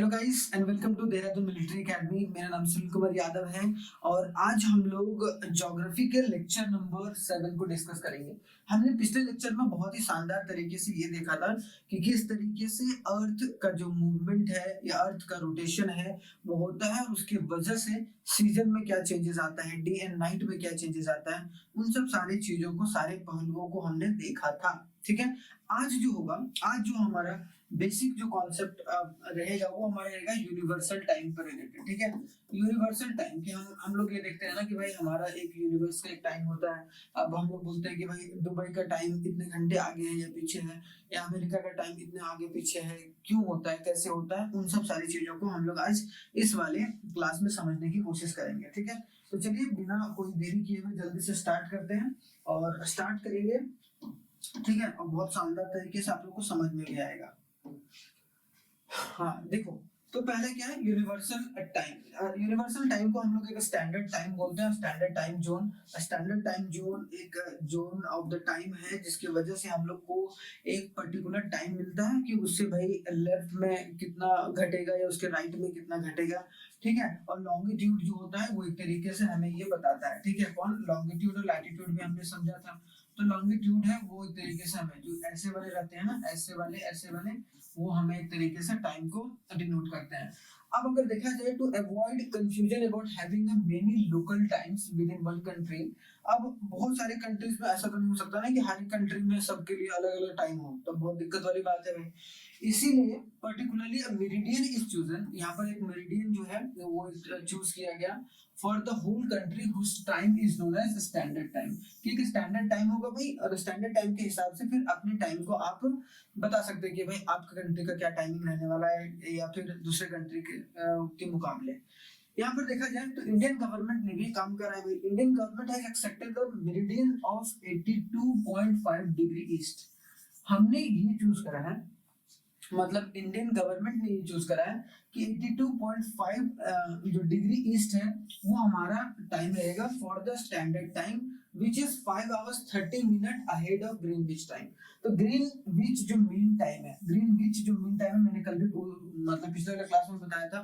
Hello guys and welcome to Dehradun military academy. मेरा नाम सुनील कुमार यादव है और आज हम लोग ज्योग्राफी के लेक्चर नंबर 7 को डिस्कस करेंगे। हमने पिछले लेक्चर में बहुत ही शानदार तरीके से ये देखा था कि किस तरीके से अर्थ का जो मूवमेंट है या अर्थ का रोटेशन है वो होता है और उसके वजह से सीजन में क्या चेंजेस आता है, डे एंड नाइट में क्या चेंजेस आता है, उन सब सारी चीजों को, सारे पहलुओं को हमने देखा था। ठीक है, आज जो होगा, आज जो हमारा बेसिक जो कॉन्सेप्ट रहेगा वो हमारा रहेगा यूनिवर्सल टाइम पर रिलेटेड। ठीक है, यूनिवर्सल टाइम कि हम लोग ये देखते हैं ना कि भाई हमारा एक यूनिवर्स का एक टाइम होता है। अब हम लोग बोलते हैं कि भाई दुबई का टाइम इतने घंटे आगे है या पीछे है, या अमेरिका का टाइम इतने आगे पीछे है, क्यों होता है, कैसे होता है, उन सब सारी चीजों को हम लोग आज इस वाले क्लास में समझने की कोशिश करेंगे। ठीक है, तो चलिए बिना कोई देरी किए हुए जल्दी से स्टार्ट करते हैं और स्टार्ट करेंगे। ठीक है, और बहुत शानदार तरीके से आप लोग को समझ में भी आएगा। हाँ देखो, तो पहले क्या है यूनिवर्सल टाइम। यूनिवर्सल टाइम को हम लोग एक स्टैंडर्ड टाइम बोलते हैं, standard time zone. Standard time zone एक जोन ऑफ द टाइम है जिसकी वजह से हम लोग को एक पर्टिकुलर टाइम मिलता है कि उससे भाई लेफ्ट में कितना घटेगा या उसके राइट में कितना घटेगा। ठीक है, और लॉन्गिट्यूड जो होता है वो एक तरीके से हमें ये बताता है। ठीक है, कौन लॉन्गिट्यूड और लैटिट्यूड भी हमने समझा था। तो लॉन्गिट्यूड है वो एक तरीके से हमें जो ऐसे वाले रहते हैं ना, ऐसे वाले वो हमें एक तरीके से टाइम को डिनोट करते हैं। अब अगर देखा जाए to avoid confusion about having a many local times within one country. अब बहुत सारे कंट्रीज में ऐसा तो नहीं हो सकता ना कि हर कंट्री में सबके लिए अलग अलग टाइम हो, तो बहुत दिक्कत वाली बात है भाई। इसीलिए पर्टिकुलरली मेरिडियन इज चूजन, यहाँ पर एक मेरिडियन जो है वो चूज किया गया for the whole country whose time is known as standard time. कि एक स्टैंडर्ड टाइम होगा भाई, और स्टैंडर्ड टाइम के हिसाब से फिर अपने टाइम को आप बता सकते हैं कि भाई आपके कंट्री का क्या टाइमिंग रहने वाला है या फिर दूसरे कंट्री के मुकाबले। यहाँ पर देखा जाए तो इंडियन गवर्नमेंट ने भी काम करा है। Indian government has accepted the meridian of 82.5 degree east. हमने ये चूज करा है, मतलब इंडियन गवर्नमेंट ने ये चूज करा है कि 82.5 जो डिग्री ईस्ट है वो हमारा टाइम रहेगा for the standard time which is 5 hours 30 minutes ahead of Greenwich time. तो ग्रीनविच जो मीन टाइम है, ग्रीनविच जो मीन टाइम है, मैंने कल भी मतलब पिछले वाले क्लास में बताया था।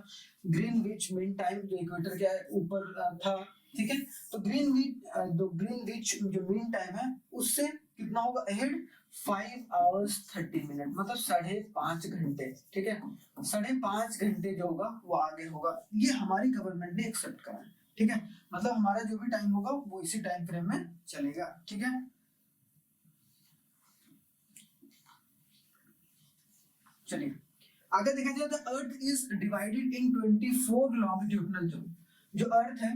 ग्रीनविच मीन टाइम जो इक्वेटर के ऊपर था। ठीक है, तो ग्रीनविच जो मीन टाइम है उससे कितना होगा अहेड 5 hours 30 minutes, मतलब 5.5 घंटे। ठीक है, 5.5 घंटे जो होगा वो आगे होगा। ये हमारी गवर्नमेंट ने एक्सेप्ट करा है। ठीक है, मतलब हमारा जो भी टाइम होगा वो इसी टाइम फ्रेम में चलेगा। ठीक है, चलिए आगे देखा जाए तो earth is divided in 24 longitudinal zone. जो अर्थ है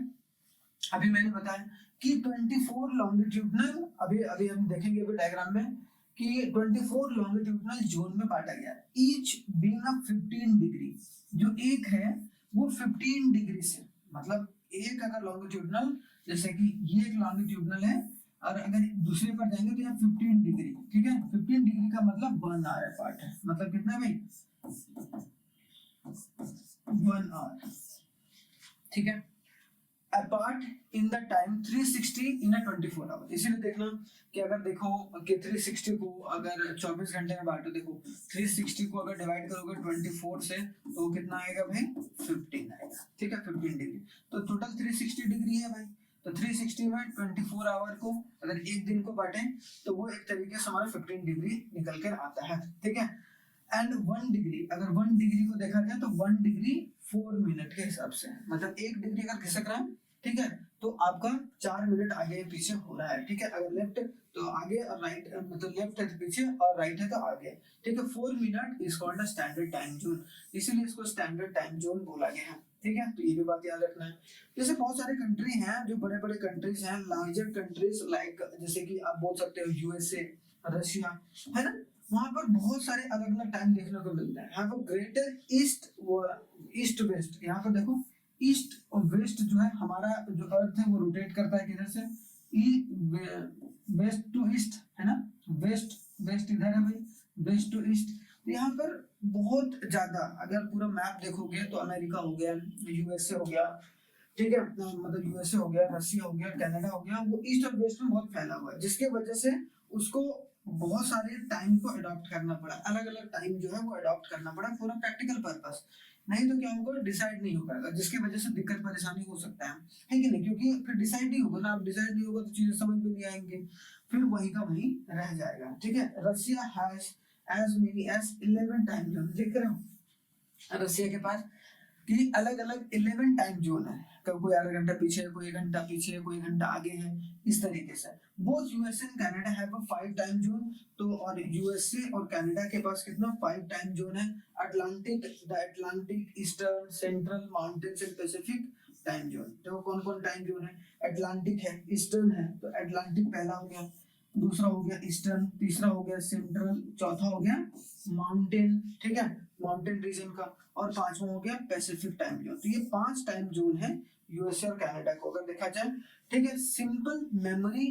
अभी मैंने बताया कि 24 लॉन्गिट्यूडनल, अभी हम देखेंगे अभी डायग्राम में कि 24 लॉन्गिट्यूडनल जोन में बांटा गया है, ईच बीइंग अ 15 डिग्री। जो एक है वो 15 डिग्री से, मतलब एक अगर लॉन्गिट्यूडनल, जैसे कि ये एक लॉन्गिट्यूडनल है और अगर दूसरे पर जाएंगे तो यहाँ 15 डिग्री। ठीक है, 15 डिग्री का मतलब 1 आवर पार्ट है, मतलब कितना भाई 1 आवर। ठीक है, apart in the time 360 in a 24 hour। इसीलिए देखना कि अगर देखो कि 360 को अगर 24 घंटे में बांटो, देखो 360 को अगर डिवाइड करोगे 24 से तो कितना आएगा भाई 15 आएगा। ठीक है, 15 डिग्री, तो टोटल 360 डिग्री है भाई। तो 360 में 24 आवर को अगर एक दिन को बांटे तो वो एक तरीके से हमारा 15 डिग्री निकल कर आता है। ठीक है, एंड 1 डिग्री, अगर 1 डिग्री को देखा जाए तो 1 डिग्री 4 मिनट के हिसाब से, मतलब 1 डिग्री अगर खिसक रहा है, ठीक है, तो आपका 4 मिनट आगे पीछे हो रहा है। ठीक है, अगर लेफ्ट तो आगे और राइट, मतलब लेफ्ट है तो पीछे और राइट है तो आगे। ठीक है, 4 minute is called a standard time zone, इसीलिए इसको स्टैंडर्ड टाइम जोन बोला गया है। ठीक है, तो ये भी बात याद रखना है। जैसे बहुत सारे कंट्री हैं जो बड़े बड़े कंट्रीज हैं, लार्जर कंट्रीज लाइक, जैसे कि आप बोल सकते हो यूएसए, रशिया, है ना, वहां पर बहुत सारे अलग अलग टाइम देखने को मिलते हैं। Have a greater east west. यहाँ पर देखो ईस्ट और वेस्ट जो है, हमारा जो अर्थ है वो रोटेट करता है किधर से, वेस्ट टू ईस्ट, है ना, वेस्ट इधर है भाई, वेस्ट टू ईस्ट। तो यहाँ पर बहुत ज्यादा, अगर पूरा मैप देखोगे तो अमेरिका हो गया, यूएसए हो गया, ठीक है, मतलब यूएसए हो गया, रशिया हो गया, कनाडा हो गया, वो ईस्ट और वेस्ट में बहुत फैला हुआ है, जिसके वजह से उसको बहुत सारे टाइम को अडॉप्ट करना पड़ा, अलग अलग टाइम जो है वो अडॉप्ट करना पड़ा फॉर अ प्रैक्टिकल पर्पस। नहीं तो क्या होगा, डिसाइड नहीं हो पाएगा, जिसकी वजह से दिक्कत परेशानी हो सकता है कि नहीं, क्योंकि फिर डिसाइड नहीं होगा ना, आप डिसाइड नहीं होगा तो चीजें समझ में नहीं आएंगे, फिर वही का वही रह जाएगा। ठीक है, Russia has as many as 11 time zone, देख रहे हो रशिया के पास कि अलग अलग 11 टाइम जोन है, कभी कोई आधा घंटा पीछे, कोई 1 घंटा पीछे, कोई 1 घंटा आगे है, इस तरीके से। Both USA and Canada have a 5 time zone, तो और यूएसए और कनाडा के पास कितना 5 टाइम जोन है। Atlantic, the Atlantic, eastern, central, mountains and Pacific time zone. देखो कौन कौन टाइम जोन है, अटलांटिक है, ईस्टर्न है, तो अटलांटिक पहला हो गया, दूसरा हो गया ईस्टर्न, तीसरा हो गया सेंट्रल, चौथा हो गया माउंटेन, ठीक है, माउंटेन रीजन का, और पांचवा हो गया पैसिफिक टाइम जोन। तो ये 5 टाइम जोन है यूएसए और कनाडा को अगर देखा जाए। ठीक है, simple memory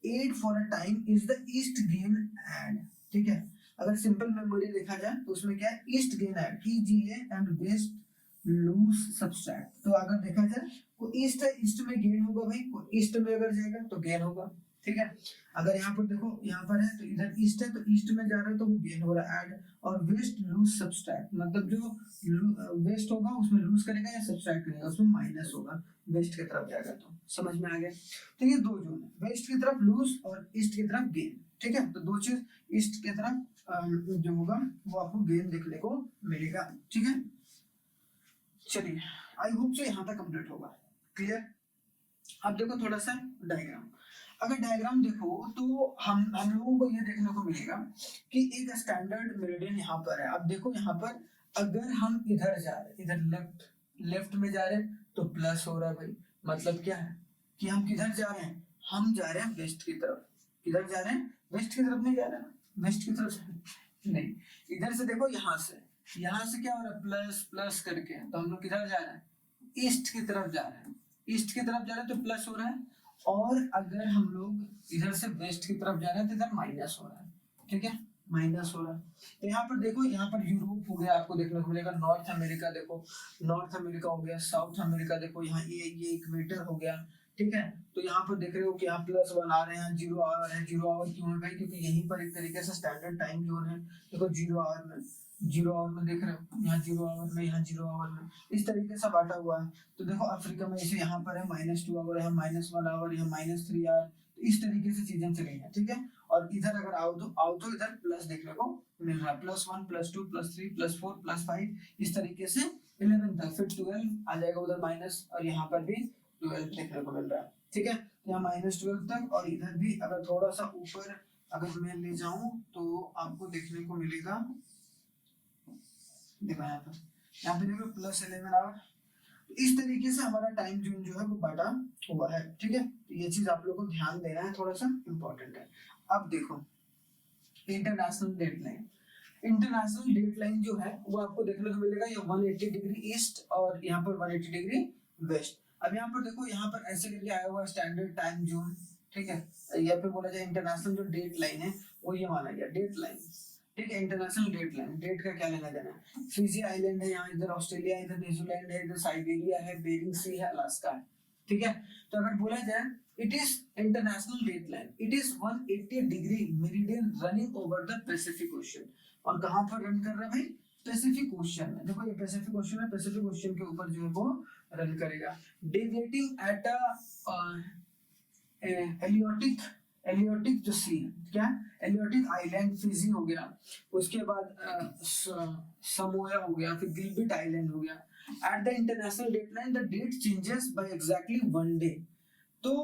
aid for a time is the east gain add. ठीक है, अगर सिंपल मेमोरी देखा जाए तो उसमें क्या है, east gain add, EGA and west lose subtract. तो अगर देखा जाए को ईस्ट है, ईस्ट में गेन होगा भाई, को ईस्ट में अगर जाएगा तो गेन होगा। ठीक है, अगर यहाँ पर देखो, यहाँ पर है तो इधर ईस्ट है, तो ईस्ट में जा रहा है तो वो गेन हो रहा है ऐड, और वेस्ट लूज सब्सट्रैक्ट, मतलब जो वेस्ट होगा उसमें लूज करेगा या सब्सट्रैक्ट करेगा, उसमें माइनस होगा, वेस्ट की तरफ जाएगा। तो समझ में आ गया। तो ये दो जोन है, वेस्ट की तरफ लूज और ईस्ट की तरफ गेन। ठीक है, तो दो चीज, ईस्ट की तरफ जो होगा वो आपको गेन देखने को मिलेगा। ठीक है, चलिए आई होप सो यहाँ तक कंप्लीट होगा, क्लियर। अब देखो थोड़ा सा डायग्राम, अगर डायग्राम देखो तो हम लोगों को ये देखने को मिलेगा कि एक स्टैंडर्ड मेरिडियन यहाँ पर है। अब देखो यहाँ पर अगर हम इधर जा रहे हैं, इधर लेफ्ट में जा रहे हैं तो प्लस हो रहा है भाई, मतलब क्या है कि हम किधर जा रहे हैं, हम जा रहे हैं वेस्ट की तरफ। किधर जा रहे हैं, वेस्ट की तरफ नहीं जा रहे हैं, वेस्ट की तरफ नहीं, इधर से देखो, यहाँ से क्या हो रहा है, प्लस प्लस करके, तो हम लोग किधर जा रहे हैं, ईस्ट की तरफ जा रहे हैं, ईस्ट की तरफ जा रहे हैं तो प्लस हो रहा है, और अगर हम लोग इधर से वेस्ट की तरफ जा रहे हैं तो इधर माइनस हो रहा है। ठीक है, माइनस हो रहा है। तो यहाँ पर देखो, यहाँ पर यूरोप हो गया, आपको देखने को मिलेगा, नॉर्थ अमेरिका देखो, नॉर्थ अमेरिका हो गया, साउथ अमेरिका देखो, यहाँ ये इक्वेटर हो गया। ठीक है, तो यहाँ पर देख रहे हो कि यहाँ +1 आ रहे हैं, 0 आवर है, 0 आवर क्यों है भाई, क्योंकि यहीं पर एक तरीके से स्टैंडर्ड टाइम जोन है। देखो 0 आवर में, 0 आवर में देख रहे हो, यहाँ 0 आवर में, यहाँ 0 आवर में, इस तरीके से बांटा हुआ है। तो देखो अफ्रीका में जैसे यहाँ पर है -2 आवर, यहाँ -1 आवर, यहाँ -3 आवर, तो इस तरीके से चीजें चली हैं। ठीक है, और इधर अगर आओ तो इधर प्लस देखने को मिल रहा है, +1 +2 +3 +4 +5, इस तरीके से 11 तक, फिर 12 आ जाएगा उधर माइनस, और यहाँ पर भी 12 देखने को मिल रहा है। ठीक है, यहाँ -12 तक, और इधर भी अगर थोड़ा सा ऊपर अगर मैं ले जाऊं तो आपको देखने को मिलेगा, देखो यहाँ पे देखो +11 आवर। इस तरीके से हमारा टाइम जोन जो है वो बांटा हुआ है। ठीक है, तो ये चीज आप लोगों को ध्यान देना है, थोड़ा सा इंपॉर्टेंट है। अब देखो इंटरनेशनल डेडलाइन, इंटरनेशनल डेडलाइन जो है वो आपको देखने को मिलेगा, ये 180 डिग्री ईस्ट और यहाँ पर 180 डिग्री वेस्ट। अब यहाँ पर देखो, यहाँ पर ऐसे करके आया हुआ स्टैंडर्ड टाइम जोन। ठीक है, यहाँ पे बोला जाए इंटरनेशनल जो डेट लाइन है वो ये माना गया डेट लाइन। ठीक है, इंटरनेशनल डेट लाइन, डेट का क्या लेना देना है, फिजी आइलैंड है यहाँ, इधर ऑस्ट्रेलिया है, इधर न्यूजीलैंड है, इधर साइबेरिया है, बेरिंग सी है, अलास्का है। ठीक है, तो अगर बोला जाए it is international date line, it is 180 degree meridian running over the Pacific Ocean. और कहाँ पर रन कर रहा है भाई, पैसिफिक ओशन में। देखो ये पैसिफिक ओशन है, पैसिफिक ओशन के ऊपर जो है वो रन करेगा, डेविएटिंग एट एलियोटिक जो सी, क्या एलियोटिक आइलैंड, फिजी हो गया, उसके बाद समोया हो गया, फिर गिलबिट आइलैंड हो गया। At the international date line the date changes by exactly 1 day. तो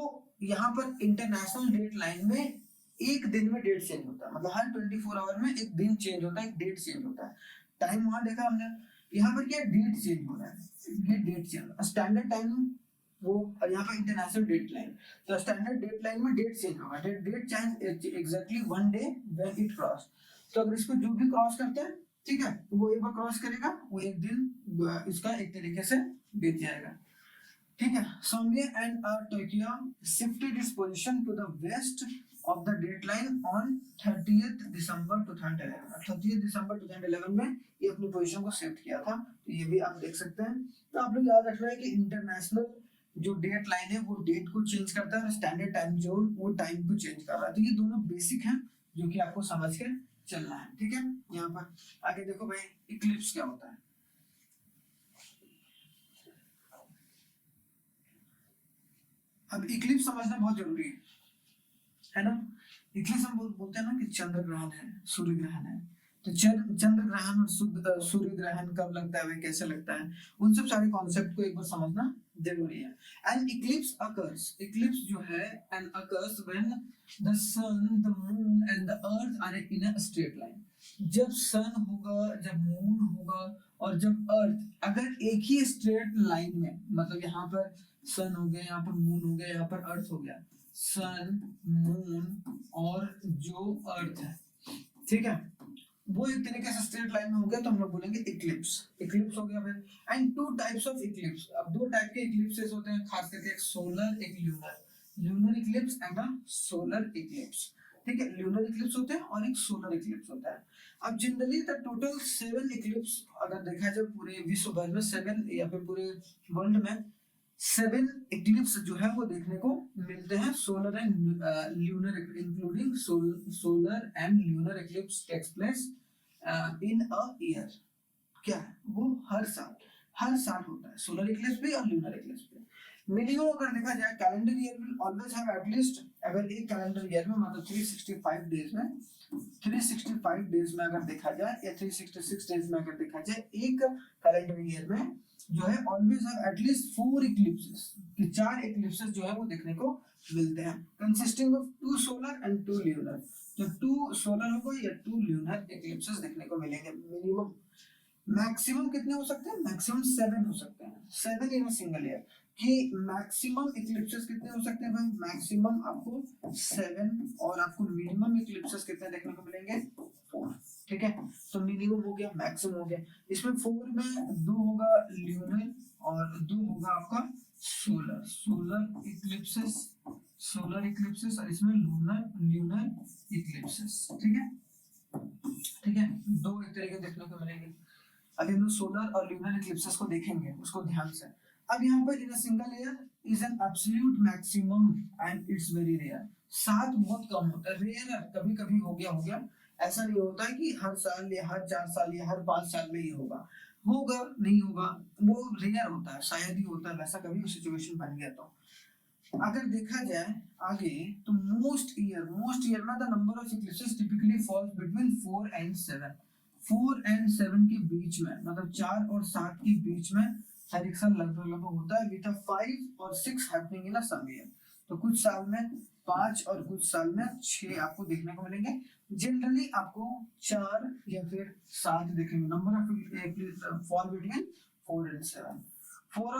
यहाँ पर इंटरनेशनल डेट लाइन में एक दिन में डेट चेंज होता है, मतलब हर 24 आवर में एक दिन चेंज होता है, एक डेट चेंज होता है। टाइम वहां देखा हमने, यहाँ पर क्या डेट चेंज हो रहा है, ये डेट चेंज, स्टैंडर्ड टाइम वो, यहाँ पर इंटरनेशनल डेट लाइन, तो स्टैंडर्ड डेट लाइन में डेट चेंज होगा, date change exactly 1 day when it cross. तो अगर इसको जो भी क्रॉस करता है, ठीक है, वो एक बार क्रॉस करेगा, वो एक दिन इसका एक तरीके से बीत जाएगा। ठीक है, सोम्बिया and Tokyo shifted its position to the west of the date line on 30th December 2011। 30th दिसंबर 2011 में ये अपनी पोजीशन को शिफ्ट किया था। तो ये भी आप देख सकते हैं। तो आप लोग याद रखना है कि इंटरनेशनल जो डेट लाइन है वो डेट को चेंज करता है, और स्टैंडर्ड टाइम जोन वो टाइम को चेंज कर रहा है। तो ये दोनों बेसिक हैं जो कि आपको समझ के चलना है। ठीक है, यहाँ पर आगे देखो भाई, इक्लिप्स क्या होता है। अब इक्लिप्स समझना बहुत जरूरी है ना। इक्लिप्स हम बोलते हैं ना कि चंद्र ग्रहण है, सूर्य ग्रहण है। तो चंद्र ग्रहण और सूर्य ग्रहण कब लगता है, कैसे लगता है, उन सब सारे कॉन्सेप्ट को एक बार समझना जरूरी है। एंड इक्लिप्स अकर्स, इक्लिप्स जो है and occurs when the sun, the moon and the earth are in a straight line. जब सन होगा, जब मून होगा और जब अर्थ अगर एक ही स्ट्रेट लाइन में, मतलब यहाँ पर सन हो गया, यहाँ पर मून हो गया, यहाँ पर अर्थ हो गया, सन, मून और जो अर्थ है, ठीक है, वो एक तरीके से स्ट्रेट लाइन में हो गया तो हम लोग बोलेंगे इक्लिप्स। इक्लिप्स हो गया फिर। And two types of Eclipse, अब दो टाइप के इक्लिप्सेस होते हैं खास करके, एक सोलर, एक lunar. Lunar Eclipse and a solar Eclipse, ठीक है। ल्यूनर इक्लिप्स होते हैं और एक सोलर इक्लिप्स होता है। अब जनरली द टोटल 7 इक्लिप्स अगर देखा जाए पूरे विश्व भर में, 7 या फिर पूरे वर्ल्ड में 7 इक्लिप्स जो है वो देखने को मिलते हैं। Solar and lunar including solar and lunar eclipse takes place in a year. क्या है वो, हर साल होता है, सोलर इक्लिप्स भी और ल्यूनर इक्लिप्स भी। मिनिमम अगर देखा जाए calendar year will always have at least, अगर एक कैलेंडर ईयर में मतलब 365 डेज में, 365 डेज में अगर देखा जाए या 366 डेज में अगर देखा जाए, एक कैलेंडर ईयर में जो है ऑलवेज हैव एटलीस्ट 4 इक्लिप्सेस, कि 4 इक्लिप्सेस जो है वो देखने को मिलते हैं, consisting of 2 solar and 2 lunar. तो 2 सोलर होगा या 2 ल्यूनर इक्लिप्सेस देखने को मिलेंगे मिनिमम। मैक्सिमम कितने हो सकते हैं, मैक्सिमम 7 हो सकते हैं, 7 इन अ सिंगल ईयर। कि मैक्सिमम इक्लिप्सेस कितने हो सकते हैं भाई, मैक्सिमम आपको 7 और आपको मिनिमम इक्लिप्सेस कितने देखने को मिलेंगे, 4, ठीक है। तो मिनिमम हो गया, मैक्सिमम हो गया। इसमें 4 में 2 होगा ल्यूनर और 2 होगा आपका सोलर, सोलर इक्लिप्सेस और इसमें ल्यूनर इक्लिप्सेस, ठीक है, ठीक है। 2 एक तरीके देखने को मिलेंगे। अब हम लोग सोलर और ल्यूनर इक्लिप्सेस को देखेंगे, उसको ध्यान से। अब यहाँ पर in a single year is an absolute maximum and it's very rare. 7 बहुत कम होता है, रेयर, कभी कभी हो गया, ऐसा नहीं होता है कि हर साल या हर 4 साल या हर 5 साल में ही होगा नहीं होगा, वो रेयर होता है, शायद ही होता है, वैसा कभी सिचुएशन बन गया तो। अगर देखा जाए आगे तो मोस्ट ईयर में the number of eclipses typically falls between 4 and 7। 4 and 7 के बीच में, मतलब 4 और 7 के बीच में हर एक साल लगभग होता है, विद 5 और 6 happening in a some year. तो कुछ साल में 5 और कुछ साल में 6 आपको देखने को मिलेंगे। जनरली आपको 4 या फिर 7 देखेंगे, number of fall between 4 and 7। 4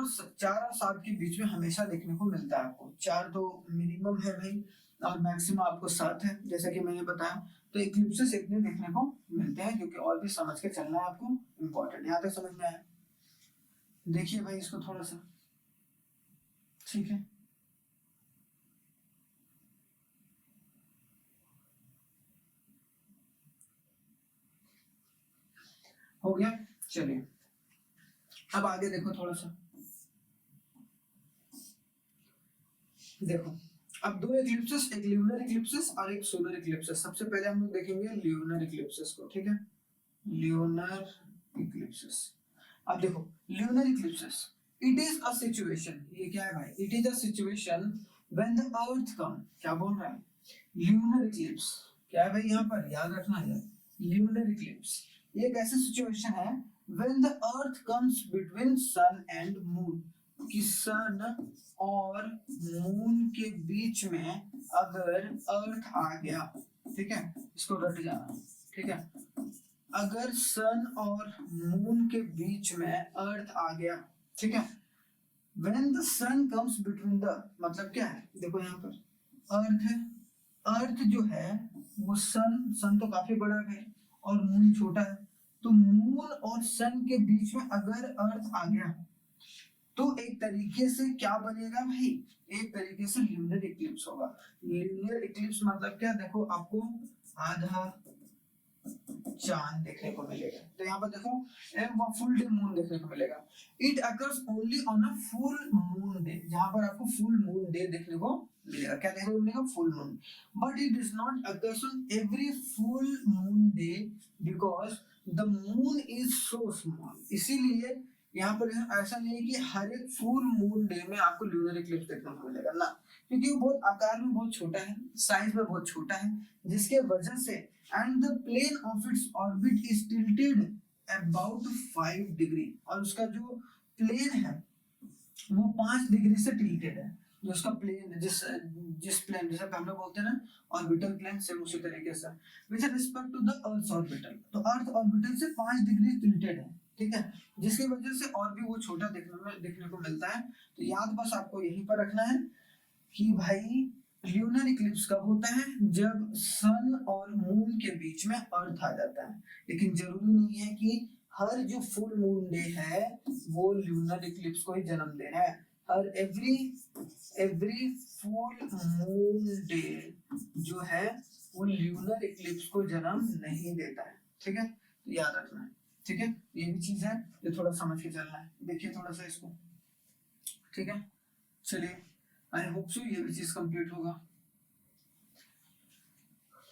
और 7 के बीच में हमेशा देखने को मिलता है आपको। 4 तो मिनिमम है भाई और मैक्सिमम आपको 7 है, जैसा कि मैंने बताया। तो इक्लिप्सेस इतने देखने को मिलते हैं, जो कि और भी समझ के चलना है आपको, इम्पोर्टेंट। यहाँ तक समझ में आया? देखिए भाई इसको थोड़ा सा, ठीक है। हो गया, चलिए अब आगे देखो थोड़ा सा। देखो अब 2 इक्लिप्सेस, एक ल्यूनर इक्लिप्सेस और एक सोलर इक्लिप्सेस। सबसे पहले हम लोग देखेंगे ल्यूनर इक्लिप्सेस को, ठीक है, ल्यूनर इक्लिप्सेस। अब देखो lunar eclipses, it is a situation, ये क्या है भाई, it is a situation when the earth come, क्या बोल रहा है, ल्यूनर इक्लिप्स क्या है भाई, यहाँ पर याद रखना है, ल्यूनर इक्लिप्स ये एक ऐसी सिचुएशन है when the earth comes between sun and moon, कि सन और मून के बीच में अगर अर्थ आ गया, ठीक है, इसको रट जाना, ठीक है, अगर सन और मून के बीच में अर्थ आ गया, ठीक है, when the sun comes between the, मतलब क्या है, देखो यहाँ पर अर्थ है, अर्थ जो है वो सन तो काफी बड़ा है और मून छोटा है, तो मून और सन के बीच में अगर अर्थ आ गया तो एक तरीके से क्या बनेगा भाई, एक तरीके से ल्यूनर इक्लिप्स होगा। ल्यूनर इक्लिप्स मतलब क्या, देखो आपको आधा चांद देखने को मिलेगा, तो यहाँ पर देखो फुल डे मून देखने को मिलेगा। It occurs only on a full moon day, जहां पर आपको फुल मून डे देखने को मिलेगा, क्या देखने को मिलेगा, full moon. But it does not occurs on every full moon day because the moon is so small, इसीलिए यहाँ पर ऐसा नहीं है कि हर एक फुल मून डे में आपको ल्यूनर इक्लिप्स देखने को मिलेगा ना, क्योंकि वो बहुत आकार में बहुत छोटा है, साइज में बहुत छोटा है, जिसके वजह से and the plane of its orbit is tilted about 5 degree, और उसका जो प्लेन है वो 5 डिग्री से टिल्टेड है। जो उसका प्लेन जिस प्लेन जैसे हम लोग बोलते हैं ना ऑर्बिटल प्लेन, सेम उसी तरीके से with respect to the earth orbital, तो अर्थ ऑर्बिटल से 5 डिग्री टिल्टेड है, ठीक है, जिसकी वजह से और भी वो छोटा देखने को मिलता है। तो याद बस आपको यहीं पर रखना है कि भाई ल्यूनर इक्लिप्स कब होता है, जब सन और मून के बीच में अर्थ आ जाता है। लेकिन जरूरी नहीं है कि हर जो फुल मून डे है वो ल्यूनर इक्लिप्स को ही जन्म दे रहा है। हर एवरी फुल मून डे जो है वो ल्यूनर इक्लिप्स को जन्म नहीं देता है, ठीक है, तो याद रखना है, ठीक है, ये भी चीज है, ये थोड़ा समझ के चलना है। देखिए थोड़ा सा इसको, ठीक है, चलिए आई होप सो ये भी चीज कंप्लीट होगा,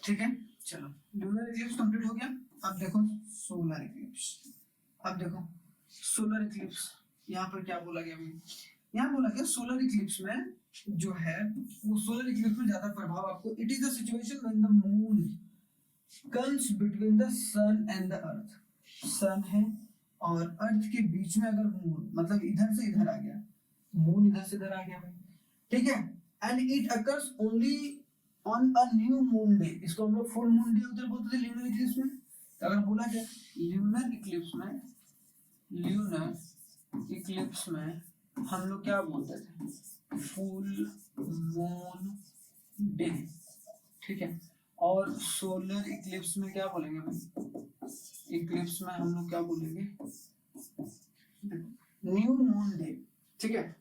ठीक है। चलो ल्यूनर इक्लिप्स कंप्लीट हो गया। अब देखो सोलर इक्लिप्स, अब देखो सोलर इक्लिप्स यहाँ पर क्या बोला गया अभी, यहाँ बोला गया सोलर इक्लिप्स में जो है वो सोलर इक्लिप्स में ज्यादा प्रभाव आपको, it is the situation when the moon comes between the sun and the earth, sun है और अर्थ के बीच में अगर मून मतलब इधर से इधर आ गया, मून इधर से इधर आ गया भाई, ठीक है, and it occurs only on a new moon day, इसको हम लोग फुल मून डे उधर बोलते थे ल्यूनर इक्लिप्स में। तो अगर बोला जाए ल्यूनर इक्लिप्स में हम लोग क्या बोलते थे, फुल मून डे, ठीक है, और सोलर इक्लिप्स में क्या बोलेंगे भाई, इक्लिप्स में हम लोग क्या बोलेंगे, न्यू मून डे, ठीक है,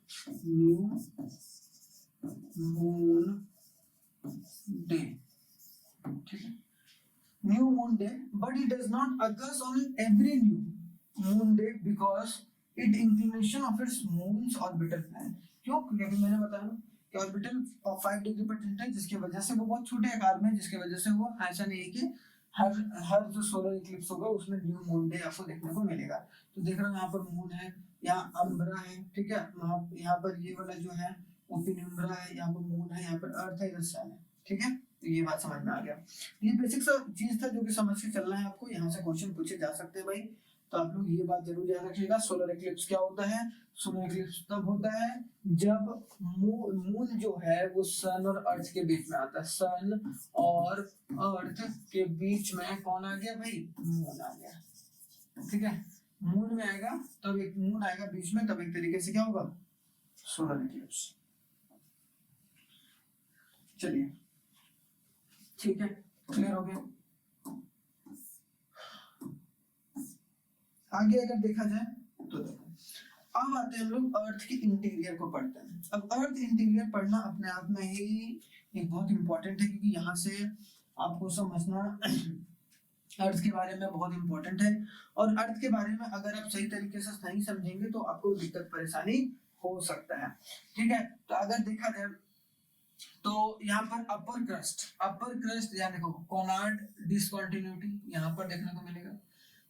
न्यू मून डे, ठीक है, new moon day, but it does not occurs on every new moon day because it inclination of its moons orbital plan. क्यों, क्योंकि मैंने बताया ना कि ऑर्बिटल 5 डिग्री पर टिल्ट है, जिसकी वजह से वो बहुत छोटे आकार में, जिसकी वजह से वो ऐसा नहीं है कि हर जो सोलर इक्लिप्स होगा उसमें न्यू मून डे आपको देखने को मिलेगा। तो देख रहे हो यहाँ पर मून है, यहाँ अम्ब्रा है, ठीक है, यहाँ पर ये वाला जो है ओपिनिम्ब्रा है, यहाँ पर मून है, यहाँ पर अर्थ है, इधर सन है, ठीक है, तो ये बात समझ में आ गया। ये बेसिक सा चीज था जो कि समझ के चलना है आपको, यहाँ से क्वेश्चन पूछे जा सकते हैं भाई, तो आप लोग ये बात जरूर याद रखिएगा। सोलर इक्लिप्स क्या होता है, सोलर इक्लिप्स तब होता है जब मून जो है वो सन और अर्थ के बीच में आता है, सन और अर्थ के बीच में कौन आ गया भाई, मून आ गया, ठीक है, मून में आएगा तब एक मून आएगा बीच में, तब एक तरीके से क्या होगा, सोलर इक्लिप्स। चलिए ठीक है, क्लियर हो गया। आगे अगर देखा जाए तो देखो, अब आते हैं हम लोग अर्थ के इंटीरियर को पढ़ते हैं। अब अर्थ इंटीरियर पढ़ना अपने आप में ही एक बहुत इंपॉर्टेंट है, क्योंकि यहाँ से आपको समझना अर्थ के बारे में बहुत इंपॉर्टेंट है, और अर्थ के बारे में अगर आप सही तरीके से नहीं समझेंगे तो आपको दिक्कत परेशानी हो सकता है, ठीक है। तो अगर देखा जाए तो यहाँ पर अपर क्रस्ट या देखो कोनार्ड डिसकंटिन्यूटी यहाँ पर देखने को मिलेगा।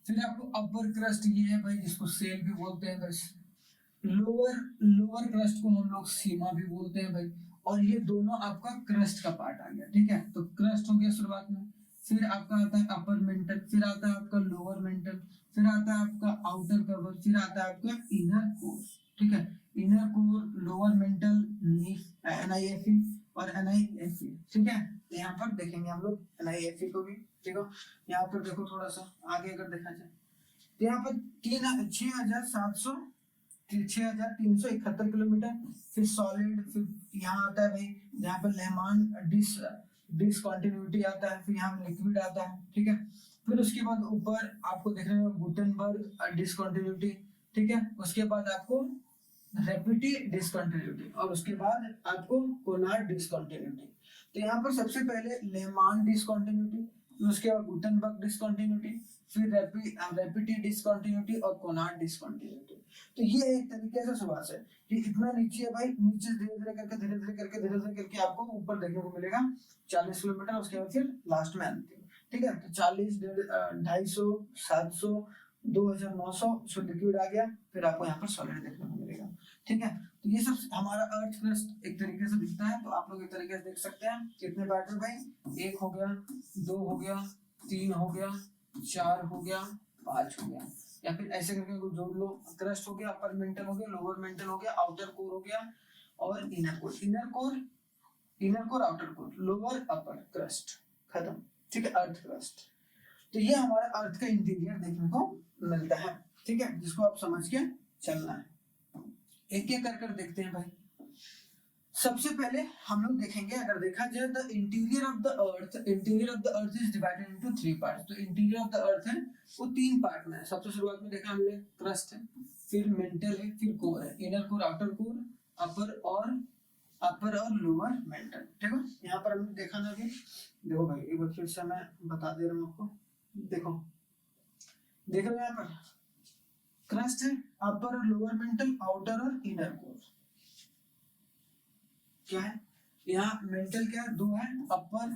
फिर आपको अपर क्रस्ट ये है भाई, जिसको सेल भी बोलते हैं बस, लोअर क्रस्ट को हम लोग सीमा भी बोलते हैं भाई, और ये दोनों आपका क्रस्ट का पार्ट आ गया, ठीक है। तो क्रस्ट हो गया शुरुआत में, फिर आपका आता है अपर मेंटल, फिर आता है आपका लोअर मेंटल, फिर आता है आपका आउटर कवर, फिर आता है आपका इनर कोर, ठीक है, inner core, lower mental, NIFE और NIFE, ठीक है। यहाँ पर देखेंगे हम लोग NIFE को भी, ठीक है। यहाँ पर देखो थोड़ा सा आगे अगर देखा जाए तो यहाँ पर 6,371 किलोमीटर, फिर सॉलिड, फिर यहाँ आता है भाई, यहाँ पर लेहमान डिसकंटिन्यूटी आता है, फिर यहाँ लिक्विड आता है, ठीक है। फिर उसके बाद ऊपर आपको देखने में गुटेनबर्ग डिसकंटिन्यूटी, ठीक है। उसके बाद आपको रेपिटी डिसकंटिन्यूटी, और उसके बाद आपको कोनार्ड डिसकंटिन्यूटी। तो यहाँ पर सबसे पहले लेहमान डिसकंटिन्यूटी, उसके बाद गुटेनबर्ग डिसकंटिन्यूटी, फिर रेपिटी डिसकंटिन्यूटी और कोनार्ड डिसकंटिन्यूटी। तो ये एक तरीके से सुबह से कि इतना नीचे है भाई, नीचे धीरे धीरे करके आपको ऊपर देखने को मिलेगा 40 किलोमीटर, उसके बाद फिर लास्ट में आती है, ठीक है। तो 40, 250, 700, 2900 उसको लिक्विड आ गया, फिर आपको यहाँ पर सॉलिड देखने को मिलेगा। ठीक है, तो ये सब हमारा अर्थ क्रस्ट एक तरीके से दिखता है। तो आप लोग एक तरीके से देख सकते हैं कितने पार्ट में भाई, 1 हो गया, 2 हो गया, 3 हो गया, 4 हो गया, 5 हो गया, या फिर ऐसे करके कुछ जोड़ लो। क्रस्ट हो गया, अपर मेंटल हो गया, लोअर मेंटल हो गया, आउटर कोर हो गया और inner core. Inner core outer core, lower upper crust, खत्म। ठीक है, अर्थ क्रस्ट। तो ये हमारा अर्थ का इंटीरियर देखने को मिलता है। ठीक है, जिसको आप समझ के चलना है। एक एक कर देखते हैं भाई। सबसे पहले हम लोग देखेंगे, अगर देखा जाए the interior of the earth is divided into 3 parts. तो इंटीरियर ऑफ द अर्थ है वो 3 पार्ट में है। सबसे शुरुआत में देखा हमने क्रस्ट है, फिर मेंटल है, फिर कोर है। इनर कोर, आउटर कोर, अपर और लोअर मेंटल। ठीक है, यहाँ पर हमने देखा ना कि देखो भाई, एक बार फिर से मैं बता दे रहा हूँ आपको। देखो देख रहे हो यहाँ पर क्रस्ट है, अपर और लोअर मेंटल, आउटर और इनर कोर। क्या है यहाँ मेंटल, क्या है 2 है, अपर